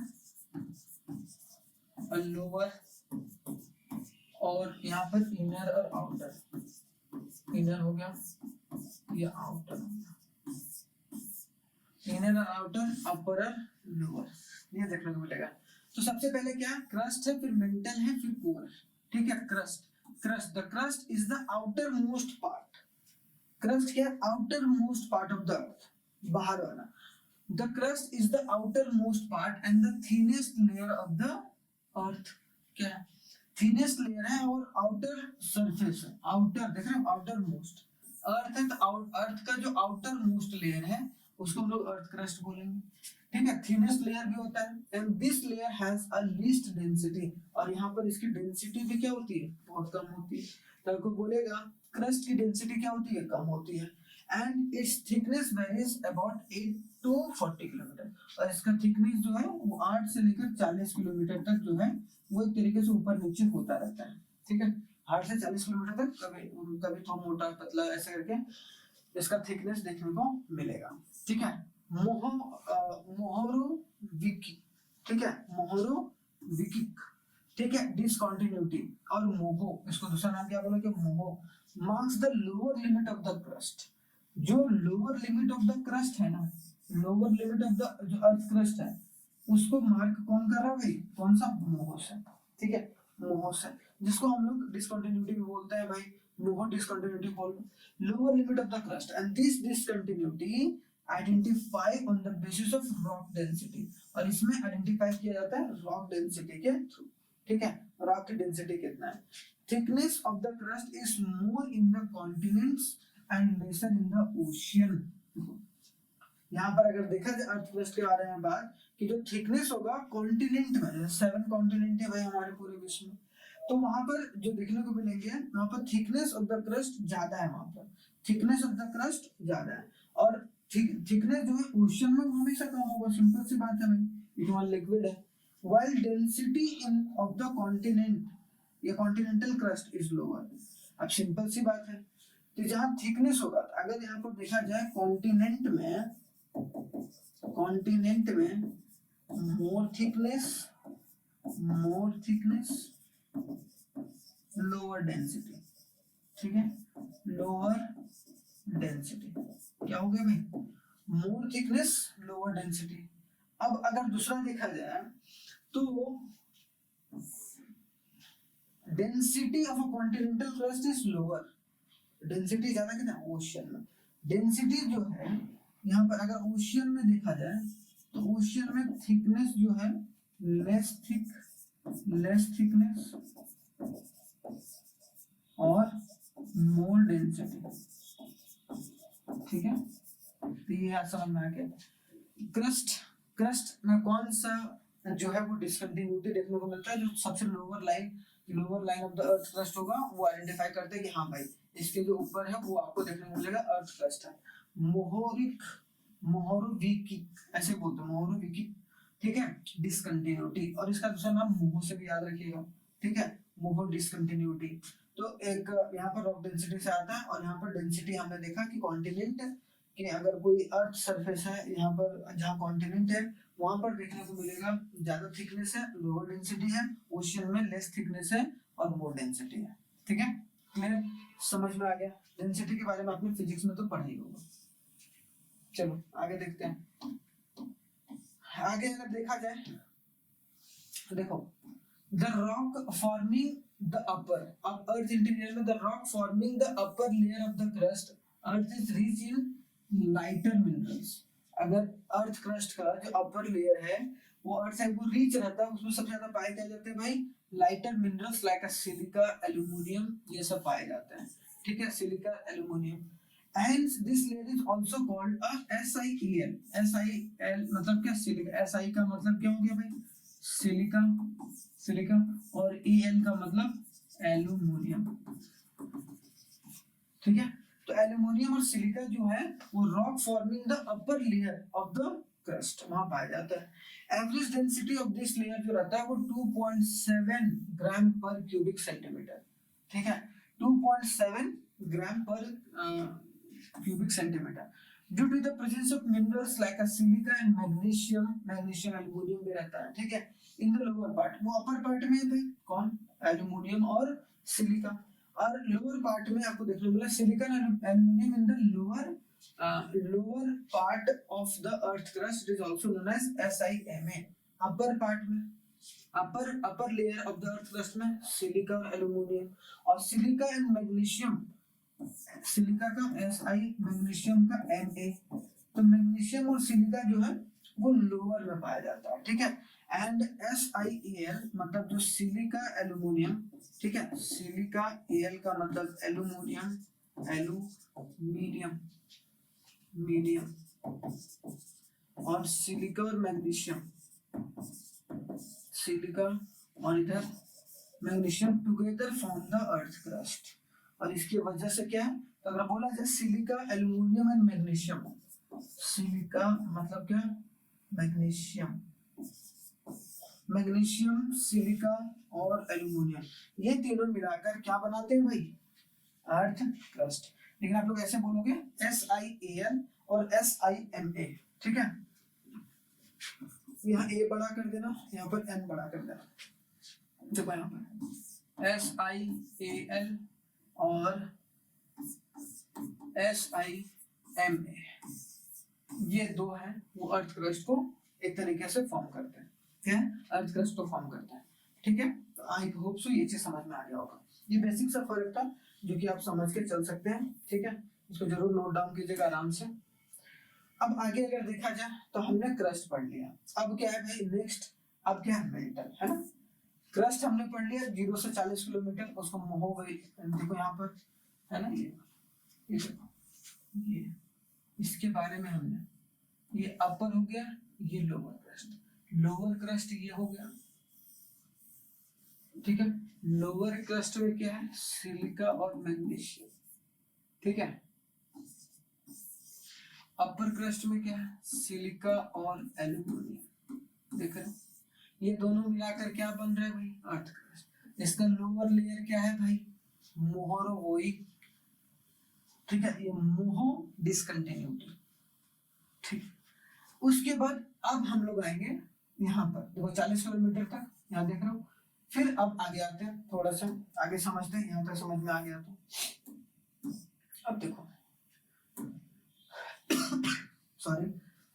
और लोअर, और यहाँ पर इनर और आउटर। इनर हो गया या आउटर हो गया, इनर और आउटर, अपर और लोअर, ये देखने को मिलेगा। तो सबसे पहले क्या, क्रस्ट है, फिर मेंटल है, फिर कोर। ठीक है, the crust is the outer most part. Crust क्या है, outer most part of the अर्थ, बाहर वाला। The crust is the outer most part and the thinnest layer of the अर्थ। क्या है, थिनेस्ट लेयर है और आउटर सरफेस है। आउटर देख रहे हो, आउटर मोस्ट अर्थ है, तो अर्थ का जो आउटर मोस्ट लेयर है उसको हम लोग अर्थ क्रस्ट बोलेंगे। ठीक है, थिनेस्ट लेयर भी होता है, and this layer has a least density. और यहाँ पर इसकी डेंसिटी भी क्या होती है, बहुत कम होती है। तो आपको बोलेगा क्रस्ट की डेंसिटी क्या होती है, कम होती है। And it's thickness varies about 8 to 40 kilometre. और इसका थिकनेस जो है वो 8 से लेकर 40 किलोमीटर तक जो है वो एक तरीके से ऊपर नीचे होता रहता है। ठीक है, 8 से 40 किलोमीटर तक, कभी थोड़ा मोटा पतला ऐसे करके इसका थिकनेस देखने को मिलेगा। ठीक है, मोहोरोविकिक। ठीक है, मोहोरोविकिक। ठीक है, डिसकंटिन्यूटी और मोहो, इसको दूसरा नाम क्या बोलोगे, Moho, marks the lower limit of the crust. जो lower limit of the crust है ना, लोअर लिमिट ऑफ द जो अर्थ क्रस्ट है उसको मार्क कौन कर रहा है भाई, कौन सा, मोहो से। ठीक है, मोहो से, जिसको हम लोग डिसकंटिन्यूटी भी बोलते हैं भाई, मोहो डिसकंटिन्यूटी बोल। Lower limit of the crust and this discontinuity identify on the basis of rock density. और इसमें आइडेंटिफाई किया जाता है रॉक डेंसिटी के थ्रू। ठीक है, रॉक की डेंसिटी कितना है। Thickness of the crust is more in the continents and lesser in the ocean. यहाँ पर अगर देखा जाए अर्थ क्रस्ट के बारे में बात, कि जो थिकनेस होगा कॉन्टिनेंट में, 7 कॉन्टिनेंट है भाई हमारे पूरे विश्व में, तो वहां पर जो देखने को मिलेंगे, वहां पर थिकनेस ऑफ द क्रस्ट ज्यादा है। वहां पर थिकनेस ऑफ द क्रस्ट ज्यादा है, और थिकनेस जो है ओशन में हमेशा कम होगा। सिंपल सी बात है भाई, इट वहां लिक्विड है। While density in of the continent, ये कॉन्टिनेंटल क्रस्ट इज लोअर। अब सिंपल सी बात है, तो जहां थिकनेस होगा, अगर यहाँ पर देखा जाए कॉन्टिनेंट में मोर थिकनेस, लोअर डेंसिटी। ठीक है, लोअर डेंसिटी क्या हो गया भाई, मोर थिकनेस, लोअर डेंसिटी। अब अगर दूसरा देखा जाए तो density of a continental crust is lower. Density ज्यादा कितना, ओशियन में। डेंसिटी जो है यहाँ पर अगर ओशियन में देखा जाए तो ओशियन में थिकनेस जो है लेस थिकनेस और मोर डेंसिटी। ठीक है, तो ये समझ में आ गया। क्रस्ट में कौन सा जो है वो डिसकंटिन्यूटी देखने को मिलता है, जो सबसे lower line of the earth crust होगा वो आइडेंटिफाई करते हैं कि हाँ भाई इसके जो ऊपर है वो आपको देखने को मिलेगा अर्थ क्रस्ट है। मोहोरोविकिक ऐसे बोलते हैं, मोहोरोविकिक। ठीक है, डिसकंटिन्यूटी, और इसका दूसरा नाम मोहो से भी याद रखिएगा। ठीक है, मोहो डिसकंटिन्यूटी। तो एक यहाँ पर रॉक डेंसिटी से आता है, और यहाँ पर डेंसिटी हमने देखा कि कॉन्टिनेंट कि अगर कोई अर्थ सरफेस है यहाँ पर, जहाँ कॉन्टिनेंट है वहां पर देखने को मिलेगा ज्यादा थिकनेस है, लोअर डेंसिटी है। ओशियन में लेस थिकनेस है और मोर डेंसिटी है। ठीक है, क्लियर, समझ में आ गया। डेंसिटी के बारे में आपने फिजिक्स में तो पढ़ा ही होगा। चलो आगे देखते हैं। आगे अगर देखा जाए देखो, the rock forming the upper, अब अर्थ इंटीरियर में the rock forming the upper layer of the crust earth is rich in lighter minerals. अगर अर्थ क्रस्ट का जो अपर लेयर है वो अर्थ से वो रिच रहता है, उसमें सबसे ज्यादा पाए क्या जाते हैं भाई, lighter minerals like silica, aluminium, ये सब पाए जाते हैं। ठीक है, silica, aluminium. Hence this layer is also called a SiEl। SiEl मतलब क्या, सिलिका। Si का मतलब क्या हो गया भाई, सिलिका, सिलिका, और El का मतलब एल्यूमिनियम। ठीक है, तो एल्यूमिनियम और सिलिका जो है वो rock forming the upper layer of the crust वहां पाया जाता है। Average density of this layer जो रहता है वो 2.7 ग्राम पर क्यूबिक सेंटीमीटर। ठीक है, 2.7 ग्राम पर cubic centimeter due to the presence of minerals like a silica and magnesium, aluminum भी रहता है। ठीक है, in the lower part, वो upper part में है भाई कौन, एल्यूमिनियम और सिलिका, और लोअर पार्ट में आपको देखने मिला silicon and aluminium in the lower part of the earth crust is also known as SiMa। Upper part में, upper layer of the earth crust में सिलिका और एल्यूमिनियम, और सिलिका एंड मैग्नीशियम, सिलिका का Si, magnesium का Ma। तो magnesium और silica जो है वो लोअर में पाया जाता है। ठीक है, एंड SiAl मतलब जो सिलिका एल्यूमिनियम, ठीक है, सिलिका Al का मतलब एल्यूमिनियम, मीडियम, और सिलिका और मैग्नीशियम, सिलिका और इधर magnesium together form the earth crust. और इसकी वजह से क्या है, तो अगर बोला जाए silica, aluminium and magnesium, silica मतलब क्या, मैग्नीशियम, सिलिका और एल्यूमिनियम, ये तीनों मिलाकर क्या बनाते हैं भाई, अर्थ क्रस्ट। लेकिन आप लोग ऐसे बोलोगे SiAl और SiMa। ठीक है, यहाँ A बड़ा कर देना, यहाँ पर N बड़ा कर देना। देखो यहाँ पर SiAl और SiMa, ये दो हैं वो अर्थ क्रस्ट को एक तरीके से फॉर्म करते हैं। क्या है, अर्थ क्रस्ट को फॉर्म करते हैं। ठीक है, तो आई होप सो ये चीज समझ में आ गया होगा। ये बेसिक सा फर्क था जो कि आप समझ के चल सकते हैं। ठीक है, इसको जरूर नोट डाउन कीजिएगा आराम से। अब आगे अगर देखा जाए तो हमने क्रस्ट पढ़ लिया, अब क्या है भाई नेक्स्ट, अब क्या है मेंटल, है ना। क्रस्ट हमने पढ़ लिया 0 से 40 किलोमीटर, उसको हो गई, देखो यहाँ पर है ना, ये देखो, ये इसके बारे में हमने, ये अपर हो गया, ये लोअर क्रस्ट ये हो गया। ठीक है, लोअर क्रस्ट में क्या है, सिलिका और मैग्नीशियम। ठीक है, अपर क्रस्ट में क्या है, सिलिका और एल्यूमिनियम। देख रहे हो, ये दोनों मिलाकर क्या बन रहा है भाई, अर्थ क्रस्ट। इसका लोअर लेयर क्या है भाई, मोहोरोवोइक। ठीक है, ये मोहो डिसकंटिन्यूटी। ठीक, उसके बाद अब हम लोग आएंगे यहाँ पर, देखो 40 किलोमीटर तक यहाँ देख रहे हो। फिर अब आगे आते हैं, थोड़ा सा आगे समझते हैं, यहाँ तक समझ में आ गया तो अब देखो सॉरी,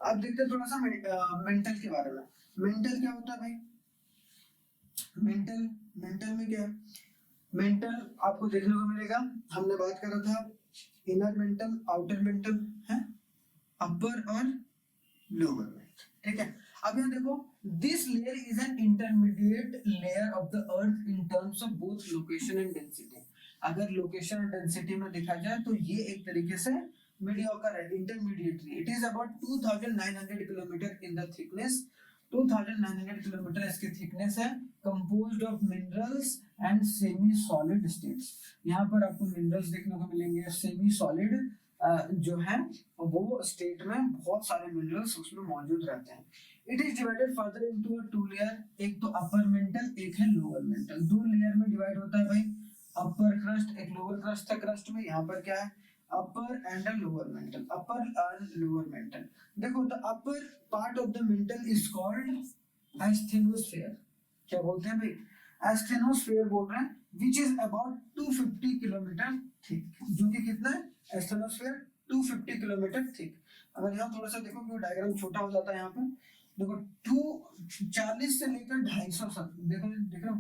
अब देखते हैं थोड़ा सा मेंटल के बारे में। मेंटल क्या होता है भाई, मेंटल में क्या है, मेंटल आपको देखने को मिलेगा, हमने बात करा था इनर मेंटल, आउटर मेंटल है, अपर और लोअर मेंटल। ठीक है, अब यहाँ देखो, this layer is an intermediate layer of the earth in terms of both location and density. अगर लोकेशन और डेंसिटी में देखा जाए तो ये एक तरीके से मीडियोकर है, intermediary. It is about 2900 kilometre in the thickness, 2900 kilometre इसकी थिकनेस है, composed of minerals and semi solid states. यहाँ पर आपको मिनरल्स देखने को मिलेंगे, सेमी सॉलिड जो है वो स्टेट में बहुत सारे मिनरल्स उसमें मौजूद रहते हैं। It is divided further into two layer, एक तो अपर मेंटल, एक है लोअर मेंटल। दो लेयर में डिवाइड होता है भाई, अपर क्रस्ट, एक लोअर क्रस्ट था क्रस्ट में, यहाँ पर क्या है, upper and lower mantle, upper and lower mantle. देखो, the upper part of the mantle is called asthenosphere. क्या बोलते हैं भाई, एस्थेनोस्फेयर बोल रहे हैं, which is about 250 kilometre thick, जो कि कितना है, एस्थेनोस्फीयर 250 किलोमीटर थिक। अगर यहाँ थोड़ा सा देखो कि डायग्राम छोटा हो जाता है, यहाँ पे देखो 240 से लेकर 250 तक, देखो देख रहे हो,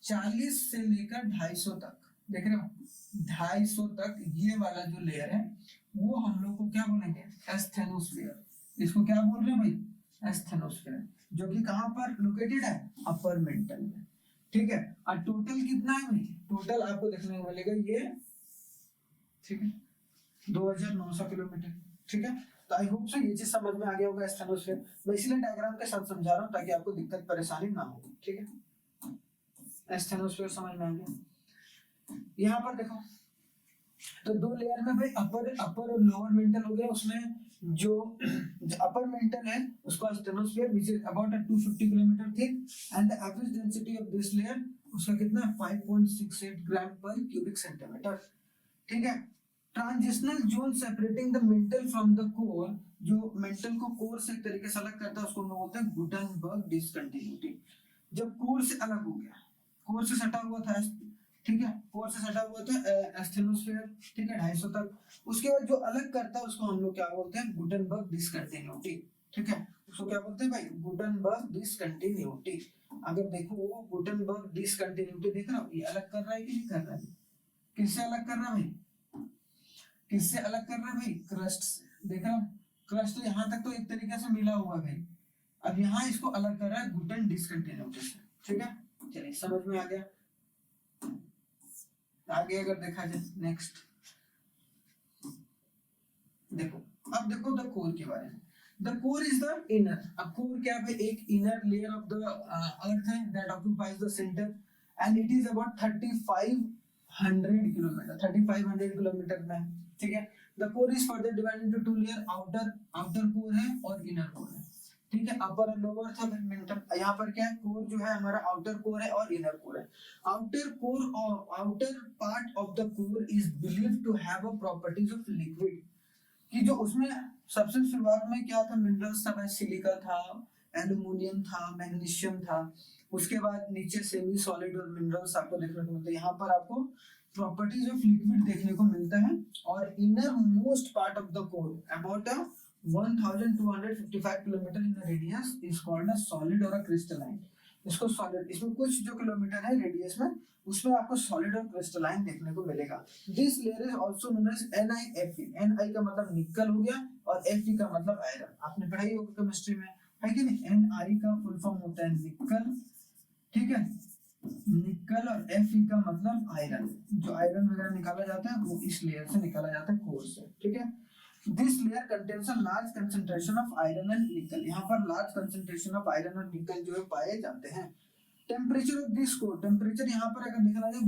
40 से लेकर 250 तक, देख रहे हो 250 तक ये वाला जो लेयर है वो हम लोग को क्या बोलेंगे, एस्थेनोस्फीयर। इसको क्या बोल रहे हैं भाई, एस्थेनोस्फीयर, जो कि कहाँ पर लोकेटेड है, अपर मेंटल में, ठीक है। और टोटल कितना है भाई, टोटल आपको देखने को मिलेगा ये, ठीक है, 2900 किलोमीटर, ठीक है। तो आई होप सो ये चीज समझ में आ गया होगा एस्थेनोस्फीयर। मैं इसलिए डायग्राम के साथ समझा रहा हूँ ताकि आपको दिक्कत परेशानी ना हो, ठीक है। एस्थेनोस्फीयर समझ में आ गया। यहाँ पर देखो तो दो लेयर में भाई अपर और लोअर मेंटल हो गया, उसमें जो अपर मेंटल है उसको asthenosphere which is about 250 kilometre thick and the average density of this layer उसका कितना है 5.68 ग्राम पर क्यूबिक सेंटीमीटर, ठीक है। Transitional zone separating the mental from the core, जो मेंटल को कोर से एक तरीके से अलग करता है उसको हम लोग बोलते हैं गुटनबर्ग डिसकंटिन्यूटी। जब कोर से अलग हो गया, कोर से सटा हुआ था, ठीक है, कोर से सटा हुआ था एस्थेनोस्फीयर, ठीक है, 250 तक, उसके बाद जो अलग करता है उसको हम लोग क्या बोलते हैं, गुटनबर्ग डिसकंटिन्यूटी, ठीक है। उसको क्या बोलते हैं भाई, गुटनबर्ग डिसकंटिन्यूटी। अगर देखो गुटनबर्ग डिसकंटिन्यूटी देख रहा हो, ये अलग कर रहा है कि नहीं कर रहा है, किससे अलग कर रहा है भाई, किससे अलग कर रहा है भाई, क्रस्ट से, देख रहा हूं, क्रस्ट तो यहाँ तक तो एक तरीके से मिला हुआ है भाई, अब यहाँ इसको अलग कर रहा है गुटन डिसकंटिन्यूटी से, ठीक है। चलिए समझ में आ गया। आगे अगर देखा जाए नेक्स्ट देखो, अब देखो द कोर के बारे में। The core is the inner, अब कोर क्या है, एक inner layer of the earth है that occupies the centre and it is about 3500 kilometre, 3500 kilometre में, ठीक है। The core is further divided into two layer, outer core है और इनर कोर है, ठीक है। अपर और लोअर था मेंटल, यहाँ पर क्या है, कोर जो है हमारा आउटर कोर है और इनर कोर है। आउटर कोर और outer part of the core is believed to have a properties of liquid, कि जो उसमें सबसे शुरुआत में क्या था, मिनरल्स था, सिलिका था, एल्युमिनियम था, मैग्नीशियम था, उसके बाद नीचे सेमी सॉलिड और मिनरल्स आपको देखने को मिलते हैं। यहाँ पर आपको प्रॉपर्टीज ऑफ लिक्विड देखने को मिलता है। और inner most part of the core about 1255 kilometre in radius is called a solid और अ क्रिस्टलाइन। इसको सॉलिड, इसमें कुछ जो किलोमीटर है रेडियस में, उसमें आपको सॉलिड और क्रिस्टलाइन देखने को मिलेगा। This layer is also known as NiFe। Ni का मतलब निकल हो गया और Fe का मतलब आयरन, आपने पढ़ाई होगा केमिस्ट्री में, है कि नहीं। Ni का फुल फॉर्म होता है निकल, ठीक है, निकल, और Fe का मतलब आयरन, जो आयरन वगैरह निकाला जाता है वो इस लेयर से निकाला जाता है, कोर से, ठीक है। This layer contains a large concentration of iron and nickel। यहाँ पर large concentration of iron और nickel जो है पाए जाते हैं। Temperature of this core, temperature यहाँ पर अगर देखा जाए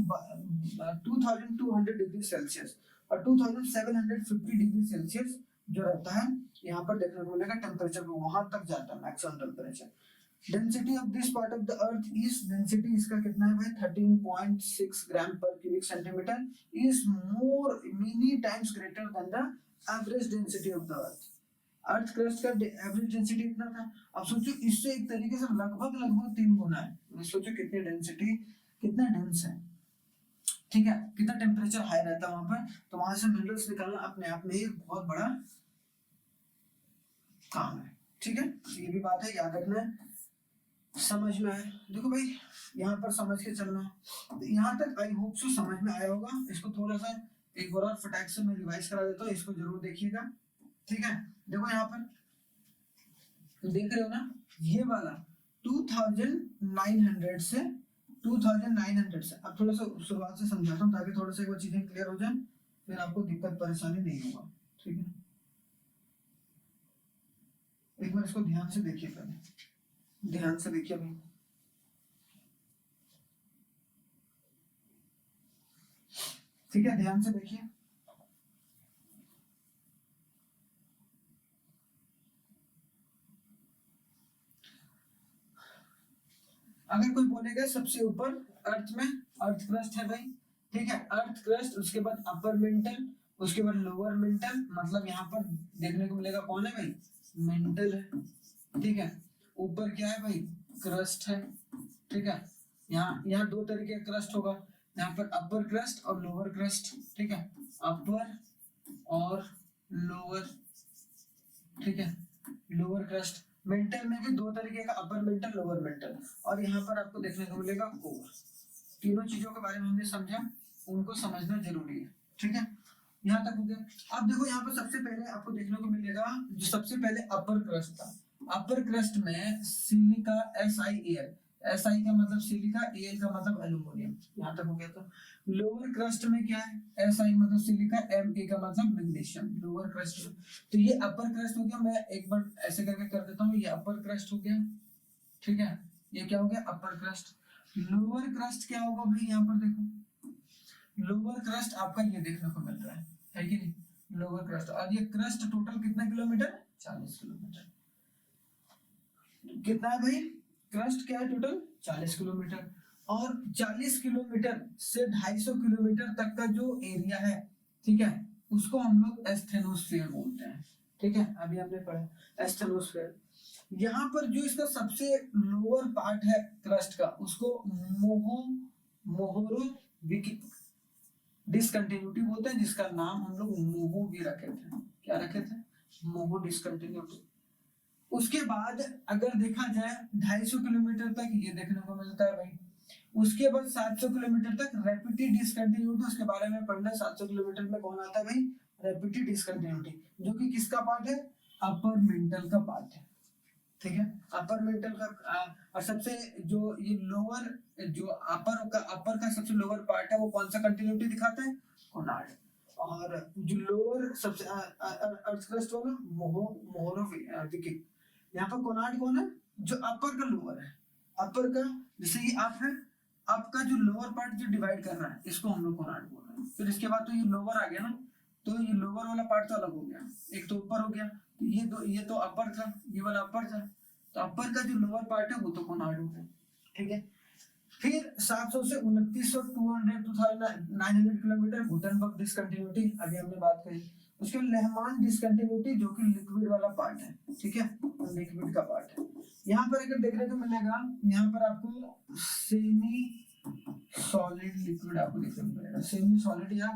2200 डिग्री सेल्सियस और 2750 डिग्री सेल्सियस जो रहता है, यहाँ पर देखने को मिलेगा टेम्परेचर वहां तक जाता है maximum temperature. Density of this part of the earth is, density इसका कितना है भाई, 13.6 ग्राम पर cubic centimetre, is more many times greater than the average density of the earth. Earth crust का एवरेज डेंसिटी इतना था, अब सोचो इससे एक तरीके से लगभग 3 गुना है। सोचो कितनी डेंसिटी, कितना डेंस है, ठीक है, कितना टेम्परेचर हाई रहता है वहां पर, तो वहां से मिनरल्स निकालना अपने आप में एक बहुत बड़ा काम है, ठीक है। ये भी बात है, याद रखना है, समझ में आए। देखो भाई यहाँ पर समझ के चलना है, यहाँ तक आई होप सो समझ में आया होगा। इसको थोड़ा सा एक बार और फटाक से मैं रिवाइज करा देता हूँ, इसको जरूर देखिएगा, ठीक है। देखो यहाँ पर देख रहे हो ना, ये वाला 2900 से 2900 से, अब थोड़ा सा शुरुआत से समझाता हूँ ताकि थोड़ा सा एक बार चीजें क्लियर हो जाए, फिर आपको दिक्कत परेशानी नहीं होगा, ठीक है। एक बार इसको ध्यान से देखिए, पहले ध्यान से देखिए भाई, ठीक है, ध्यान से देखिए। अगर कोई बोलेगा सबसे ऊपर अर्थ में अर्थ क्रस्ट है भाई, ठीक है, अर्थ क्रस्ट, उसके बाद अपर मेंटल, उसके बाद लोअर मेंटल, मतलब यहाँ पर देखने को मिलेगा कौन है भाई, मेंटल है, ठीक है। ऊपर क्या है भाई, क्रस्ट है, ठीक है। यहाँ 2 तरीके का क्रस्ट होगा, यहाँ पर अपर क्रस्ट और लोअर क्रस्ट, ठीक है, अपर और लोअर, ठीक है, लोअर क्रस्ट। मेंटल में भी दो तरीके का, अपर मेंटल, लोअर मेंटल, और यहाँ पर आपको देखने को मिलेगा कोर। तीनों चीजों के बारे में हमने समझा, उनको समझना जरूरी है, ठीक है, यहाँ तक हो गया। अब देखो यहाँ पर सबसे पहले आपको देखने को मिलेगा जो सबसे पहले अपर क्रस्ट था। अपर क्रस्ट में सिलिका SiAl, SI का मतलब सिलिका, Al का मतलब एल्यूमिनियम, यहाँ तक हो गया। तो लोअर क्रस्ट में क्या है, Si मतलब सिलिका, Ma का मतलब मैग्नीशियम, लोअर क्रस्ट में। तो ये अपर क्रस्ट हो गया, मैं एक बार ऐसे करके कर देता हूँ, ये अपर क्रस्ट हो गया, ठीक है, ये क्या हो गया, अपर क्रस्ट। लोअर क्रस्ट क्या होगा भाई, यहाँ पर देखो, लोअर क्रस्ट आपका ये देखने को मिल रहा है कि नहीं, लोअर क्रस्ट। और ये क्रस्ट टोटल कितना किलोमीटर, 40 किलोमीटर। कितना है भाई, क्रस्ट क्या है टोटल, 40 किलोमीटर। और 40 किलोमीटर से 250 किलोमीटर तक का जो एरिया है, ठीक है, उसको हम लोग एस्थेनोस्फीयर बोलते हैं, ठीक है, अभी हमने पढ़ा एस्थेनोस्फीयर। यहाँ पर जो इसका सबसे लोअर पार्ट है क्रस्ट का, उसको मोहोरोविक डिसकंटिन्यूटी बोलते हैं, जिसका नाम हम लोग मोहो भी रखे थे। क्या रखे थे, मोहो डिसकंटिन्यूटी। उसके बाद अगर देखा जाए 250 किलोमीटर तक ये देखने को मिलता है भाई। उसके बाद 700 किलोमीटर तक रेपिटेड डिसकंटिन्यूटी, उसके बारे में पढ़ना है। 700 किलोमीटर में कौन आता है भाई, रेपिटेड डिसकंटिन्यूटी, जो कि किसका पार्ट है, अपर मेंटल का पार्ट है, ठीक है, अपर मेंटल का। और सबसे जो ये लोअर, जो अपर का सबसे लोअर पार्ट है, वो कौन सा कंटिन्यूटी दिखाता है, कोनार्ड। और जो लोअर सबसे अर्थ क्रस्ट वाला मोहोरोविक। यहाँ पर कोनार्ड कौन है, जो अपर का लोअर है, अपर का, जैसे ये आप है, आपका जो लोअर पार्ट जो डिवाइड कर रहा है, इसको हम लोग कोनार्ड बोल रहे हैं। फिर इसके बाद तो ये लोअर आ गया ना, तो ये लोअर वाला पार्ट तो अलग हो गया, एक तो ऊपर हो गया, ये तो अपर था, ये वाला अपर था, तो अपर का जो लोअर पार्ट है वो तो कोनार्ड हो गया, ठीक है। फिर 700 से 2900 200 2900 किलोमीटर गुटेनबर्ग डिसकंटिन्यूटी, अभी हमने बात करी। उसके बाद लेहमान डिसकंटिन्यूटी, जो कि लिक्विड वाला पार्ट है, ठीक है, लिक्विड का पार्ट है। यहाँ पर अगर देखने को मिलेगा, यहाँ पर आपको सेमी सॉलिड लिक्विड आपको देखने को मिलेगा, सेमी सॉलिड या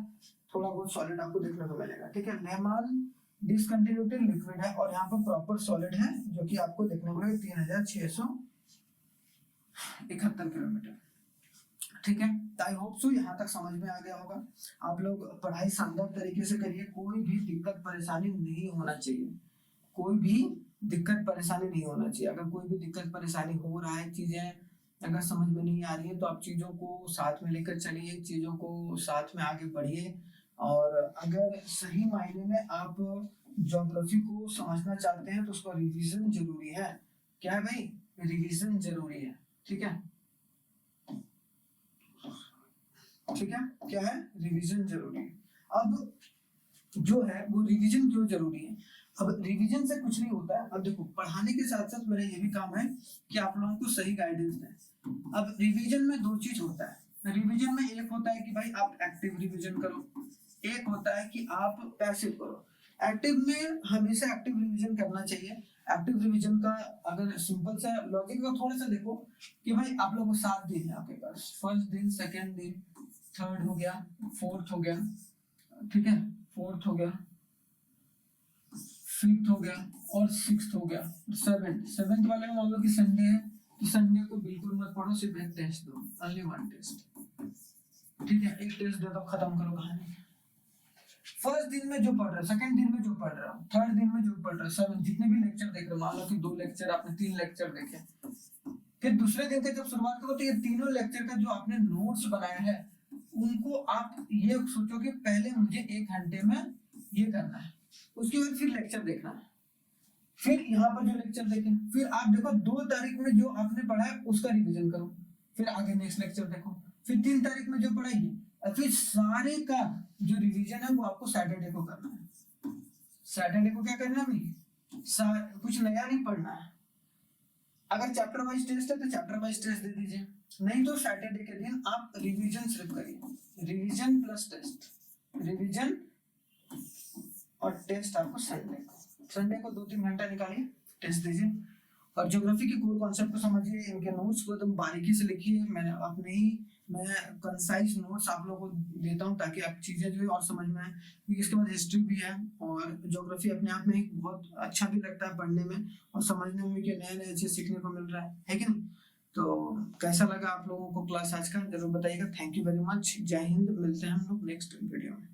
थोड़ा बहुत सॉलिड आपको देखने को मिलेगा, ठीक है। लेहमान डिसकंटिन्यूटी लिक्विड है, और यहाँ पर प्रॉपर सॉलिड है, जो कि आपको देखने को मिलेगा 3671 किलोमीटर, ठीक है। आई होप सो यहाँ तक समझ में आ गया होगा। आप लोग पढ़ाई शानदार तरीके से करिए, कोई भी दिक्कत परेशानी नहीं होना चाहिए, कोई भी दिक्कत परेशानी नहीं होना चाहिए। अगर कोई भी दिक्कत परेशानी हो रहा है, चीजें अगर समझ में नहीं आ रही है, तो आप चीजों को साथ में लेकर चलिए, चीजों को साथ में आगे बढ़िए। और अगर सही मायने में आप ज्योग्राफी को समझना चाहते हैं, तो उसका रिवीजन जरूरी है। क्या है भाई, रिवीजन जरूरी है, ठीक है, ठीक है, क्या है, रिवीजन जरूरी है। अब जो है वो रिवीजन क्यों जरूरी है, अब रिवीजन से कुछ नहीं होता है। अब देखो, पढ़ाने के साथ साथ मेरा ये भी काम है कि आप लोगों को सही गाइडेंस दें। अब रिवीजन में दो चीज होता है। रिवीजन में एक होता है कि भाई आप एक्टिव रिवीजन करो, एक होता है कि आप पैसिव करो। एक्टिव में हमेशा एक्टिव रिवीजन करना चाहिए। एक्टिव रिवीजन का अगर सिंपल सा लॉजिक को थोड़ा सा देखो कि भाई आप लोगों को 7 दिन है आपके पास, फर्स्ट दिन, सेकेंड दिन, थर्ड हो गया, फोर्थ हो गया, ठीक है, फोर्थ हो गया, फिफ्थ हो गया, और सिक्स्थ हो गया, सेवेंथ वाले में मान लो कि संडे है, तो संडे को बिल्कुल मत पढ़ो, सिर्फ एक टेस्ट दो, ओनली वन टेस्ट, ठीक है, एक टेस्ट दे दो, खत्म करो कहानी। फर्स्ट दिन में जो पढ़ रहा है, सेकंड दिन में जो पढ़ रहा है, थर्ड दिन में जो पढ़ रहा है, सेवन, जितने भी लेक्चर देख रहे हो, मान लो कि 2 लेक्चर आपने 3 लेक्चर देखे, फिर दूसरे दिन का जब शुरुआत करो, तो ये तीनों लेक्चर का जो आपने नोट्स बनाया है, उनको आप ये सोचो कि पहले मुझे 1 घंटे में ये करना है, उसके बाद फिर लेक्चर देखना है, फिर यहाँ पर जो लेक्चर देखें, फिर आप देखो 2 तारीख में जो आपने पढ़ा है उसका रिवीजन करो, फिर आगे नेक्स्ट लेक्चर देखो, फिर 3 तारीख में जो पढ़ाई, और फिर सारे का जो रिवीजन है वो आपको सैटरडे को करना है। सैटरडे को क्या करना है भाई, कुछ नया नहीं पढ़ना है। अगर चैप्टर वाइज टेस्ट है तो चैप्टर वाइज टेस्ट दे दीजिए, नहीं तो सैटरडे के दिन आप रिवीजन सिर्फ करिए, रिवीजन प्लस टेस्ट, रिवीजन और टेस्ट आपको संडे को 2-3 घंटा निकालिए, टेस्ट दीजिए। और ज्योग्राफी के कोर कॉन्सेप्ट को समझिए, इनके नोट्स को एकदम बारीकी से लिखिए। मैंने अपने ही मैं कंसाइज नोट्स आप लोगों को देता हूँ ताकि आप चीज़ें जो है और समझ में आए, क्योंकि इसके बाद हिस्ट्री भी है और ज्योग्राफी अपने आप में एक बहुत अच्छा भी लगता है पढ़ने में और समझने में कि नए-नए चीज़ सीखने को मिल रहा है कि नहीं? तो कैसा लगा आप लोगों को क्लास आज का? ज़रूर बताइएगा। Thank you very much. जय हिंद। मिलते हैं हम लोग नेक्स्ट वीडियो में।